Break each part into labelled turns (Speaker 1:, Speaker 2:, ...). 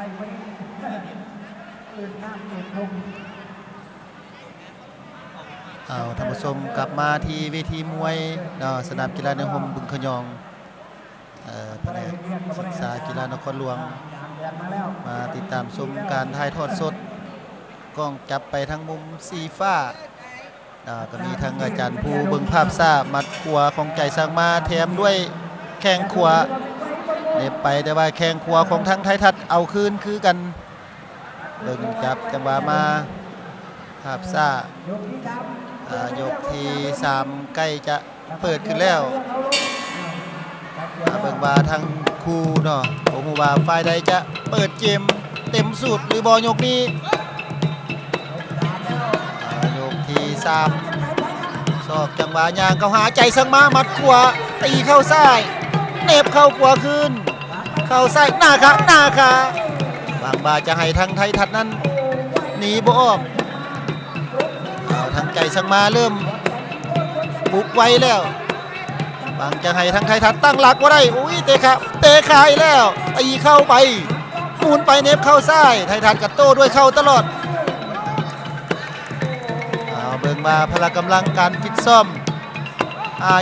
Speaker 1: ท่านผู้ชมกลับมาที่เวทีมวยสนามกีฬาในห่มบึงขยองแผนกศึกษากีฬานครหลวงมาติดตามชมการถ่ายทอดสดกล้องจับไปทั้งมุมสีฟ้าก็มีทั้งอาจารย์ภูเบิ่งภาพซ่ามัดขวาของใจสร้างมาแถมด้วยแข้งขวาเน็บไปแต่ว่าแข้งขวาของทั้งไทยทัศน์เอาคืนคือกันเบิ่งจับจังหวะมาภาพซ่ายกที่3ใกล้จะเปิดขึ้นแล้วเบิ่งว่าทางคู่เนาะผมว่าฝ่ายใดจะเปิดเกมเต็มสูตรหรือบอยกนี้ยกที่3ศอกจังหวะย่างเข้าหาใจสังมามัดขวาตีเข้าซ้ายเน็บเข้าขวาคืนเข้าซ้ายหน้าขาบางบาจะให้ทางไทยทัดนั้นหนีบ่ออกทางใจสังมาเริ่มบุกไวแล้วบางจะให้ทางไทยทัดตั้งหลักว่าได้อุ้ยเตะขาอีกแล้วตีเข้าไปหมุนไปเน็บเข้าซ้ายไทยทัดกัดโต้ด้วยเข้าตลอดเบิ่งมาพละกำลังการฟิตซ้อม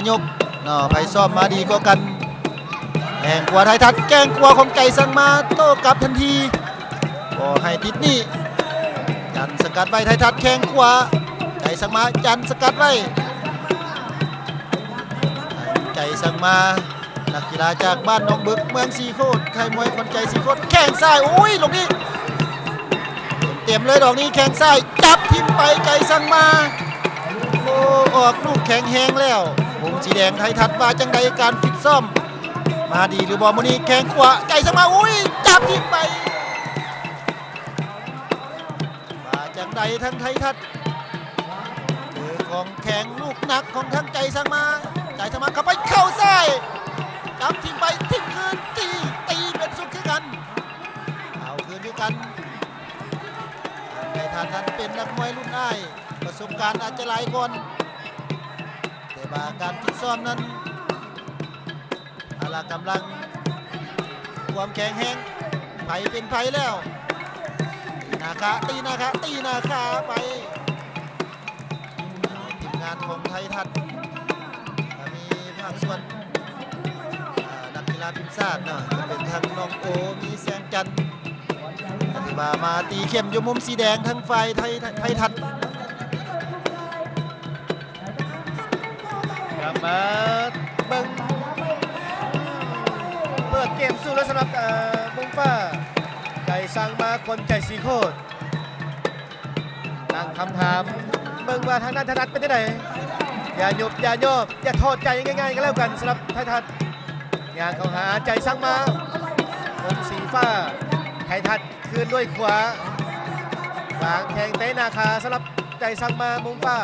Speaker 1: ยกไผซ้อมมาดีกว่ากันแข่งกว่าไทยทัดแกงกว่าของใจสังมาโต้กลับทันทีก็ให้ติดนี่จันสกัดไว้ไทยทัดแข่งกว่าใจสังมาจันสกัดไว้ใจสังมานักกีฬาจากบ้านหนองบึกเมืองสีโคตรใครมวยคนใจสีโคตรแข้งซ้ายอุ้ยลงนี่เต็มเลยดอกนี้แข้งซ้ายจับทิ่มไปใจสังมาโอ้ออกลูกแข็งแห้งแล้วมุมสีแดงไทยทัดว่าจังใดการฟิตซ้อมมาดีหรือบอลมุนีแข้งขวาใจสังมาอุ้ยจับทิ่มไปมาจังใดทั้งไทยทัดของแข็งลูกหนักของทั้งใจสังมาเข้าไปเข้าซ้ายจับทิ้งไปทิ้งคืนตีเป็นสุดคือกันเอาคืนด้วยกันในฐานะเป็นนักมวยรุ่นอ้ายประสบการณ์อาจจะหลายคนแต่บาการฟิตซ้อมนั้นพละกำลังความแข็งแรงไปเป็นไผแล้วตีนาคาไปทีมงานของไทยทัศน์มีภาคส่วนนักกีฬาทีมชาติเนาะจะเป็นทางน้องโอมีแสงจันทร์ที่มาตีเข้มอยู่มุมสีแดงทั้งฝ่ายไทยทัศน์
Speaker 2: กลับมาเบิ่งเปิดเกมสู้แล้วสำหรับมุงฟ้าใจสร้างมาคนใจสีโคตรตั้งคำถามเบิ่งว่าทางด้านไทยทัศน์เป็นยังไงอย่าหยุบอย่าโยบอย่าทอดใจง่ายๆก็แล้วกันสำหรับไทยทัศน์งานเขาหาใจสร้างมามุมสีฟ้าไทยทัศน์คืนด้วยขวาวางแข่งเตะนาคาสำหรับใจสร้างมามุมฟ้า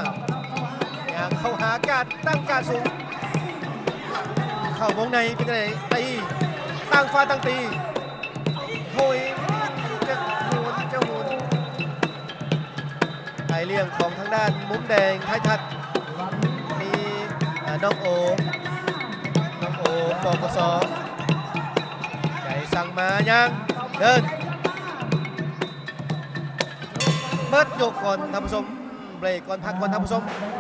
Speaker 2: งานเขาหาการตั้งการสูงเข้าวงในเป็นยังไงตีตั้งฟ้าตั้งตีโอยจะหมุนไอเลี้ยงของทางด้านมุมแดงไทยทัศน์มีน้องโอปกสใจสั่งมายังเดินเบิดโยกก่อนท่านผู้ชมเบรกก่อนพักก่อนท่านผู้ชม